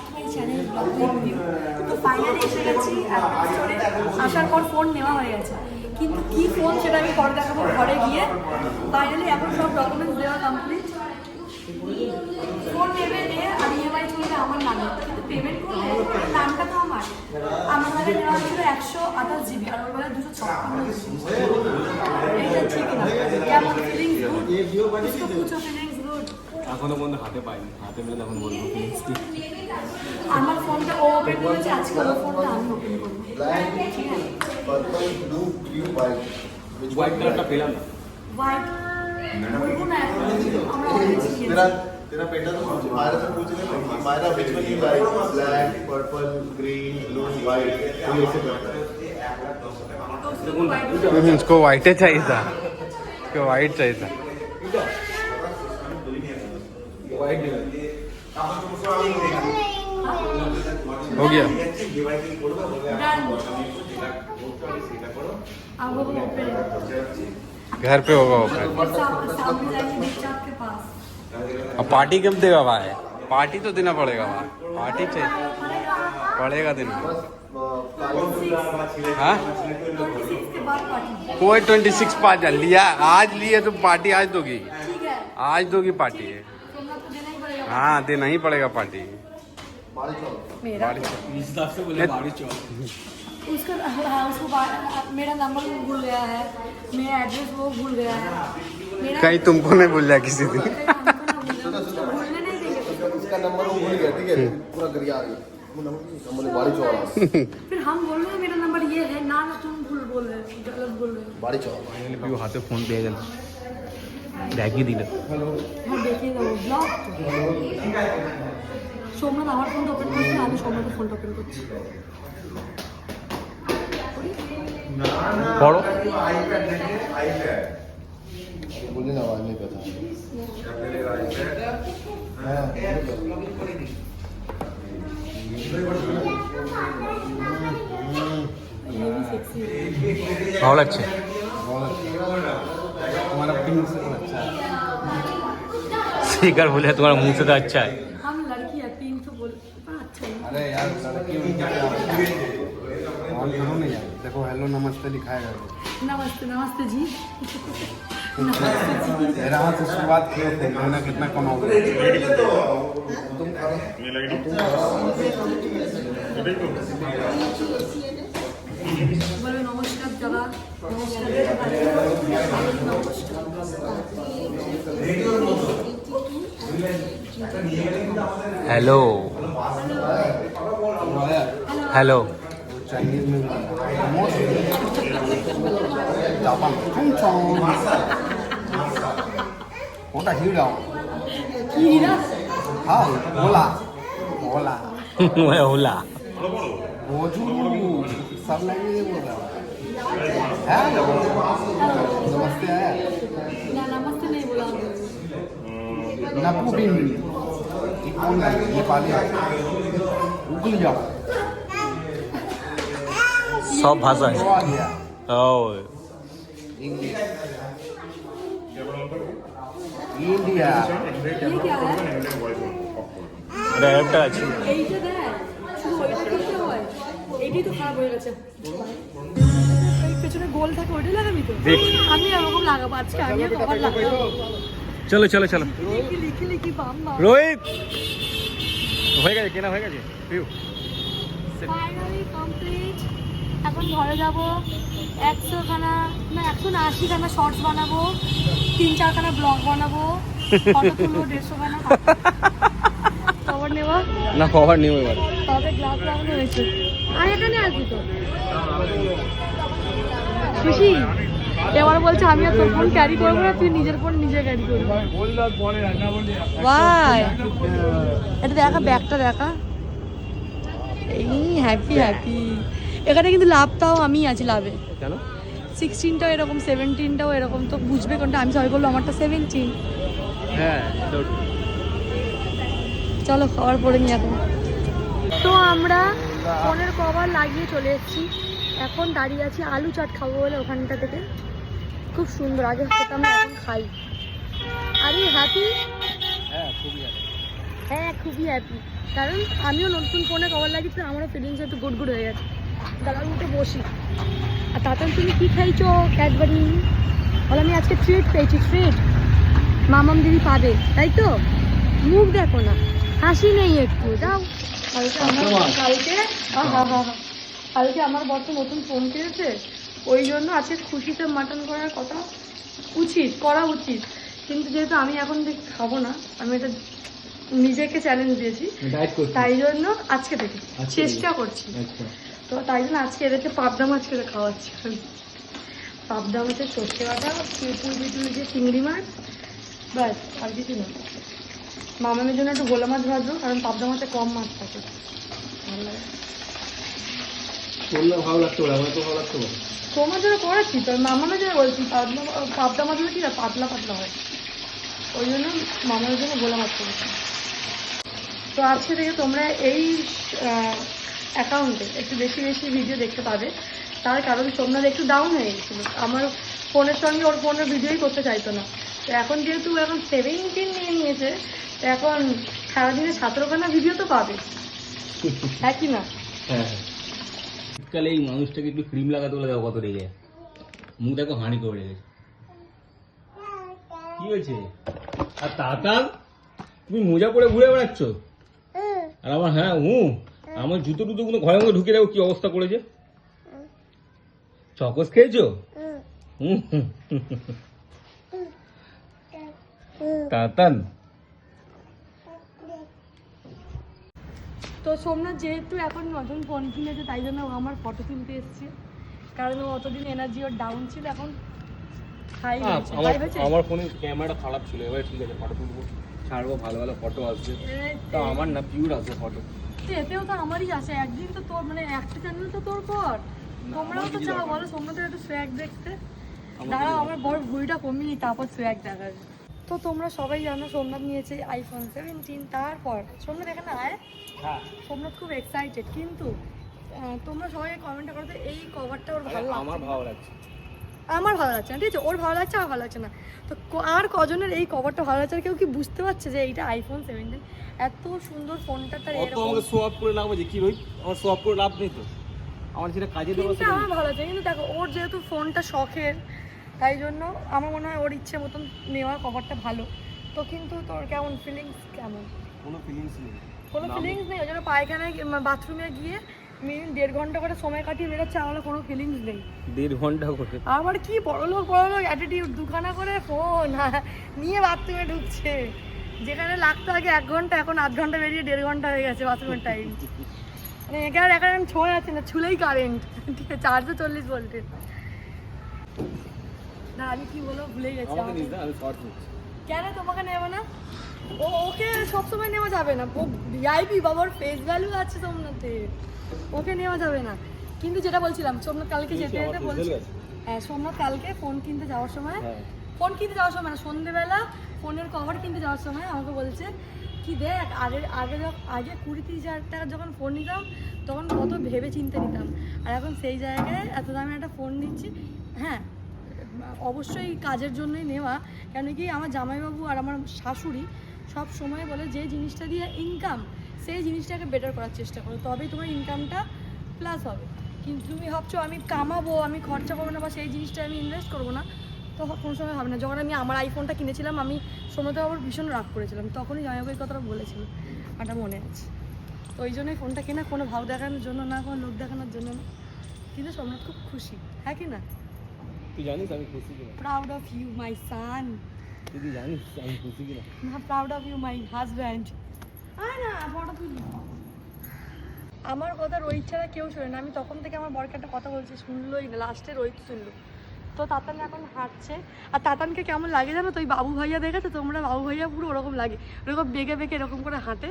Back to my channel blog review. তো finally এসে গেছি স্টোরে। আসার পর ফোন নেওয়া হয়ে গেছে, কিন্তু কি ফোন সেটা আমি পরে দেখাবো ঘরে গিয়ে। ফাইনালি এখন সব ডকুমেন্টস দেওয়া কমপ্লিট। ফোন নেবে নিয়ে আর ইএমআই চলবে আমার নামে, কিন্তু পেমেন্ট করলে নামটা তো আমার কাছে নেওয়া হয়েছিল 128 জিবি আর ওর বেলা 256 এটা ঠিক না? কেমন ফিলিংস গুড? কিছু ফিলিংস গুড এখনো পর্যন্ত হাতে পাইনি, হাতে পেলে তখন বলবো ফিলিংস কি। আমার ফোনটা ও ওপেন করেছে, আজকে ওর ফোনটা আমি ওপেন করবো, ঠিক আছে? হোয়াইট কালারটা পেলাম না। হোয়াইট বলবো না এখন, আমরা অনেক শিখেছি। तेरा बेटा तो मायरा से पूछ रहे थे Myra which one you like black purple green blue white तो ऐसे करता है इसको व्हाइट चाहिए था, इसको व्हाइट चाहिए था। हो गया अब वो ओपन घर पे होगा ओपन। सामने जाएंगे दीक्षा के पास। अब पार्टी कब देगा भाई? पार्टी तो देना पड़ेगा भाई, पार्टी चाहिए पड़ेगा देना। हाँ 26 के बाद पार्टी, कोई 26 पाँच लिया, आज लिए तो पार्टी आज दोगी, ठीक है? आज दोगी पार्टी। तुमने तो देना ही पड़ेगा। हाँ देना ही पड़ेगा पार्टी। मेरा इस हिसाब से बोले बारिश चौक उसका हाँ उसको मेरा नंबर वो भूल गया है, मेरा एड्रेस वो भूल गया है, मेरा कहीं तुमको नहीं भूल जाए किसी दिन। भूलने नहीं देंगे। उसका नंबर वो भूल गया ठीक है पूरा गरिया आ गया वो नंबर बाड़ी चौड़ा फिर हम बोल रहे हैं मेरा नंबर ये है ना, तुम भूल बोल रहे हो, गलत बोल रहे हो। बाड़ी चौड़ा फाइनली हाथे फोन পেয়ে গেল, দেখি দিল। হ্যাঁ দেখিয়ে দেবো ব্লগ। সোমনাথ আমার ফোনটা ওপেন করছে, আমি সোমনাথের ফোনটা ওপেন করছি। পড়ো बोली ना आवाज नहीं पता हाँ ये भी सेक्सी है। ভালো লাগছে। तुम्हारा पिंक से तो अच्छा है। स्पीकर बोले तुम्हारा मुंह से तो अच्छा है। हम लड़की है, पिंक तो बोल पर अच्छा है। अरे यार लड़की उनके ऑन करो नहीं यार, देखो हेलो नमस्ते लिखा है। नमस्ते नमस्ते जी। मेरा हाथ से शुरुआत किए थे, मैंने कितना कमाओगे। বলো নমস্কার দাদা, নমস্কার हेलो हेलो चाइनीज में जापान ওটা হিরাও কি হীরা? হ্যাঁ ওলা ওলা मैं होला ওজু सब लैंग्वेज बोल रहा है। नमस्ते है ना नमस्ते नहीं बोला हमने। नपुबिन कौन है नेपाली उगल जाओ सब भाषा है। आ गया ओ इंग्लिश इंडिया ये क्या है? এটা একটা আছে। এইটা দেখ, শুধু ওইটা করতে হয়, এইটাই তো খারাপ হয়ে গেছে। এই পেছনে গোল থাকে ওইটা লাগাবি তো? দেখ। আমি এরকম লাগাবো আজকে, আমি আর কভার লাগাবো। চলো চলো চলো লিখি লিখি লিখি বাম বাম। রোহিত হয়ে গেছে, কেনা হয়ে গেছে পিউ। Finally complete. এখন ঘরে যাব, 100 খানা না 180 খানা শর্টস বানাবো, 3-4 খানা ব্লগ বানাবো, ফটো তুলবো 150 খানা, খবর নেবো। না কভার নিও এবার। তবে গ্লাস লাগানো হয়েছে। আর এখানে আসবি তো খুশি। এবার বলছে আমি আর তোর ফোন ক্যারি করবো না, তুই নিজের ফোন নিজে ক্যারি করবি। ভাই এটা দেখা, ব্যাগটা দেখা, এই হ্যাপি হ্যাপি। এখানে কিন্তু লাভটাও আমি আছি, লাভে কেন 16টাও এরকম, 17টাও এরকম, তো বুঝবে কোনটা। আমি সবাই বললো আমারটা 17। হ্যাঁ চলো খাবার পরে নিয়ে এখন। তো আমরা ফোনের কভার লাগিয়ে চলে এসেছি, এখন দাঁড়িয়ে আছি আলু চাট খাবো বলে ওখানটা থেকে। খুব সুন্দর, আগে খেতাম না এখন খাই। আর এই হ্যাপি হ্যাঁ খুবই হ্যাঁ খুবই হ্যাপি, কারণ আমিও নতুন ফোনে কভার লাগিয়েছি, আমারও ফিলিংস একটু গুড হয়ে গেছে। দাঁড়ার মতো বসি। আর তাতে তুমি কি খাইছো? ক্যাডবেরি। বলে আমি আজকে ট্রিট পেয়েছি, ট্রিট মামাম দিদি পাবে, তাই তো? মুখ দেখো না, হাসি নেই একটু, যাও। কালকে আমার বড় নতুন ফোন কিনেছে, ওই জন্য আজকে খুশিতে মাটন করার কথা করা উচিত, কিন্তু যেহেতু আমি এখন খাবো না, আমি এটা নিজেকে চ্যালেঞ্জ দিয়েছি, তাই জন্য আজকে থেকে চেষ্টা করছি। তো তাই জন্য আজকে এদেরকে পাবদা মাছ করে খাওয়াচ্ছি। পাবদা মাছের সর্ষে বাটা, পুঁই বিটুল দিয়ে চিংড়ি মাছ, ব্যাস আর কিছু না। মামামের জন্য একটু গোলা মাছ ভাজবো, কারণ পাবদা মাছে কম মাছ থাকে, ভালো লাগে। ভালো লাগতো, আমার তো ভালো লাগতো। তোমার জন্য করেছি তো, মামামের জন্য বলছি, পাবদা মাছগুলো কি না পাতলা পাতলা হয়, ওই জন্য মামার জন্য গোলা মাছ করেছি। তো আজকে থেকে তোমরা এই অ্যাকাউন্টে একটু বেশি বেশি ভিডিও দেখতে পাবে, তার কারণ তোমরা একটু ডাউন হয়ে গেছিলো, আমার ফোনের সঙ্গে ওর ফোনের ভিডিওই করতে চাইতো না। তো এখন যেহেতু এখন 17 নিয়ে নিয়েছে, তো এখন সারাদিনে 17খানা ভিডিও তো পাবে, হ্যাঁ কি না? হ্যাঁ, শীতকালে এই মানুষটাকে একটু ক্রিম লাগাতে বলে দেখো কত রেগে, মুখ দেখো হাঁড়ি করে রেখেছে। কি হয়েছে? আর তাতাল তুমি মোজা পরে ঘুরে বেড়াচ্ছ, আর আমার হ্যাঁ আমার জুতো টুতোগুলো ঘরের মধ্যে ঢুকে দেখো কি অবস্থা করেছে। চকস খেয়েছো? তাতান। তো সোমনাথ যেহেতু এখন নতুন ফোন কিনেছে, তাই জন্য ও আমার ফটো তুলতে এসছে, কারণ ও অতদিন এনার্জি ওর ডাউন ছিল, এখন হাই হয়েছে। আমার ফোনে ক্যামেরাটা খারাপ ছিল, এবার ঠিক আছে, ফটো তুলবো, ছাড়বো, ভালো ভালো ফটো আসবে। তো আমার না পিওর আসবে ফটো, এতেও তো আমারই আসে, একদিন তো তোর মানে একটা চ্যানেল তো তোর পর, তোমরাও তো চাও বলো সোমনাথের একটু সোয়াগ দেখতে। দাঁড়াও আমার বড় ভুঁড়িটা কমিয়ে তারপর সোয়াগ দেখাবে। তো তোমরা সবাই জানো সোমনাথ নিয়েছে আইফোন 17, তারপর সোমনাথ এখানে আয়। হ্যাঁ সোমনাথ খুব এক্সাইটেড, কিন্তু তোমরা সবাই কমেন্টে করতে এই কভারটা ওর ভালো লাগছে, আমার ভালো লাগছে, আমার ভালো লাগছে না, ঠিক আছে? ওর ভালো লাগছে, আমার ভালো লাগছে না। তো আর কজনের এই কভারটা ভালো লাগছে, কেউ কি বুঝতে পারছে যে এইটা আইফোন 17 এত সুন্দর ফোনটা তার অত আমাকে শো অফ করে লাভ আছে কি রোহিত? আমার শো অফ করে লাভ নেই তো, আমার যেটা কাজে দেবো কিন্তু আমার ভালো লাগছে। কিন্তু দেখো ওর যেহেতু ফোনটা শখের, তাই জন্য আমার মনে হয় ওর ইচ্ছে মতন নেওয়ার কভারটা ভালো। তো কিন্তু তোর কেমন ফিলিংস? কেমন? কোনো ফিলিংস নেই, কোনো ফিলিংস নেই, ওই জন্য পায়খানায় বাথরুমে গিয়ে মিনিট 1.5 ঘন্টা করে সময় কাটিয়ে বেরোচ্ছে, আমার কোনো ফিলিংস নেই। 1.5 ঘন্টা করে আবার কি বড়লোক অ্যাটিটিউড, দুখানা করে ফোন নিয়ে বাথরুমে ঢুকছে, যেখানে লাগতো আগে 1 ঘন্টা, এখন 8 ঘন্টা বেরিয়ে 1.5 ঘন্টা হয়ে গেছে বাথরুমের টাইম। মানে এখানে এখন ছোঁয়া যাচ্ছে না, ছুলেই কারেন্ট, ঠিক আছে? 440 ভোল্টের। না আমি কি বলবো ভুলে গেছি। আমাকে নিস না, আমি শর্ট নিচ্ছি। কেন তোমাকে নেব না? ওকে সবসময় নেওয়া যাবে না, ও ভিআইপি, বাবার ফেস ভ্যালু আছে সোমনাথে, ওকে নেওয়া যাবে না। কিন্তু যেটা বলছিলাম, সোমনাথ কালকে যেতে যেতে বলছি, হ্যাঁ সোমনাথ কালকে ফোন কিনতে যাওয়ার সময় না, সন্ধ্যেবেলা ফোনের কভার কিনতে যাওয়ার সময় আমাকে বলছে কি দেখ, আগে 20-30 হাজার টাকা যখন ফোন নিতাম তখন কত ভেবে চিন্তে নিতাম, আর এখন সেই জায়গায় এত দামে একটা ফোন নিচ্ছি। হ্যাঁ অবশ্যই কাজের জন্যই নেওয়া, কেন কি আমার জামাইবাবু আর আমার শাশুড়ি সব সময় বলে যে জিনিসটা দিয়ে ইনকাম, সেই জিনিসটাকে বেটার করার চেষ্টা করো, তবেই তোমার ইনকামটা প্লাস হবে। কিন্তু তুমি ভাবছো আমি কামাবো, আমি খরচা করবো না, বা সেই জিনিসটা আমি ইনভেস্ট করবো না, তো কোনো সময় হবে না। যখন আমি আমার আইফোনটা কিনেছিলাম, আমি সোমনাথের আবার ভীষণ রাগ করেছিলাম, তখনই জামাইবাবু এই কথাটা বলেছিল, এটা মনে আছে। তো ওই জন্যই ফোনটা কেনা, কোনো ভাব দেখানোর জন্য না, কোনো লোক দেখানোর জন্য না, কিন্তু সোমনাথ খুব খুশি, হ্যাঁ কি না? তুই জানিস আমি খুশি কিনা? Proud of you my son. তুই জানিস আমি খুশি কিনা? না, proud of you my husband. আয় না ফটো তুলি। আমার কথা রোহিত ছাড়া কেউ শোনে না, আমি তখন থেকে আমার বরকে একটা কথা বলছি, শুনলোই না, লাস্টে রোহিত শুনলো। তো তাতান এখন হাঁটছে, আর তাতানকে কেমন লাগে জানো তো? ওই বাবু ভাইয়া দেখেছো তোমরা? বাবু ভাইয়া পুরো ওরকম লাগে, ওরকম বেগে বেগে এরকম করে হাঁটে।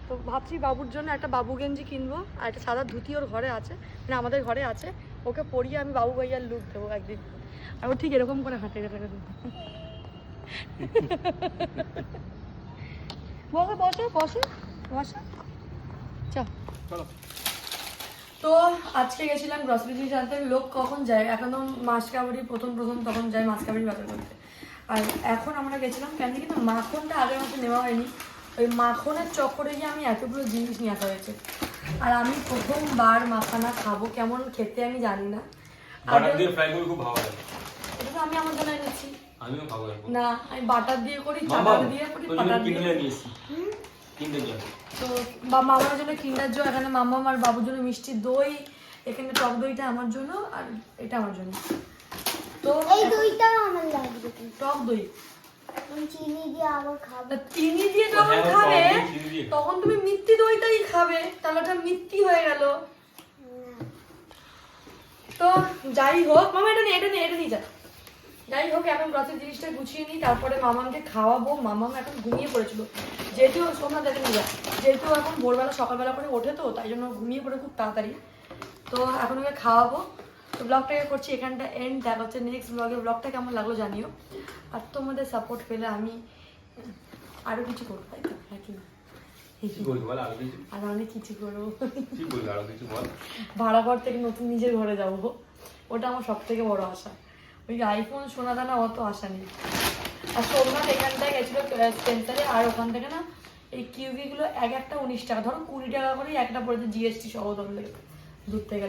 তো ভাবছি বাবুর জন্য একটা বাবু গেঞ্জি কিনবো, আর একটা সাদা ধুতি ওর ঘরে আছে, মানে আমাদের ঘরে আছে, ওকে পরিয়ে আমি বাবু ভাইয়ার লুক দেবো একদিন, আর ও ঠিক এরকম করে হাঁটে বসে বসে বসে বসে। চলো। তো আজকে গেছিলাম গ্রসারি জিনিস আনতে। লোক কখন যায়? এখন তো মাসকাবাড়ি প্রথম তখন যায় মাসকাবাড়ি বাজার করতে, আর এখন আমরা গেছিলাম কেন কি না, মাখনটা আগের মতো নেওয়া হয়নি, ওই মাখনের চক্করে গিয়ে আমি এতগুলো জিনিস নিয়ে আসা হয়েছে। আর আমি প্রথমবার মাখানা খাবো, কেমন খেতে আমি জানি না। বাটার দিয়ে ফ্রাই করে খুব ভালো লাগে। এটা তো আমি আমার জন্য এনেছি। আমিও খাবো এরকম। না, আমি বাটার দিয়ে করি, চাটার দিয়ে করি, বাটার দিয়ে। কিনে নিয়েছি। কিনতে যাই। তো মামার জন্য কিন্ডার জয়, এখানে মামা আর বাবুর জন্য মিষ্টি দই, এখানে টক দইটা আমার জন্য আর এটা আমার জন্য। তো এই দইটা আমার লাগবে। টক দই আমি চিনি দিয়ে আবার খাবো। চিনি দিয়ে যখন হ্যাঁ, খাবে টক দই, চিনি দিয়ে। তখন তুমি মিষ্টি দইটাই খাবে, তাহলে ওটা মিষ্টি হয়ে গেল। তো যাই হোক, মামা এটা নিয়ে যা। যাই হোক, এখন গ্রসের জিনিসটা গুছিয়ে নিই, তারপরে মামাকে খাওয়াবো। মামাম এখন ঘুমিয়ে পড়েছিল, যেহেতু সোমনাথ দেখে নিয়ে যায়, যেহেতু এখন ভোরবেলা সকালবেলা করে ওঠে, তো তাই জন্য ঘুমিয়ে পড়ে খুব তাড়াতাড়ি। তো এখন ওকে খাওয়াবো। তো ব্লগটাকে করছি এখানটা এন্ড। দেখা হচ্ছে নেক্সট ব্লগে। ব্লগটা কেমন লাগলো জানিও, আর তোমাদের সাপোর্ট পেলে আমি আরো কিছু করবো, তাই তো নাকি? কি বলবো বল, আরো কিছু? আর অনেক কিছু করবো। কি বলবো, আরো কিছু বল। ভাড়া ঘর থেকে নতুন নিজের ঘরে যাবো, ওটা আমার সব থেকে বড় আশা। ওই আইফোন সোনা দানা অত আশা নেই। আর সোমনাথ এখানটায় গেছিলো স্পেন্সারে, আর ওখান থেকে না এই কিউবিগুলো এক একটা 19 টাকা, ধরো 20 টাকা করে একটা পড়েছে, জিএসটি সহ ধরলে দূর থেকে।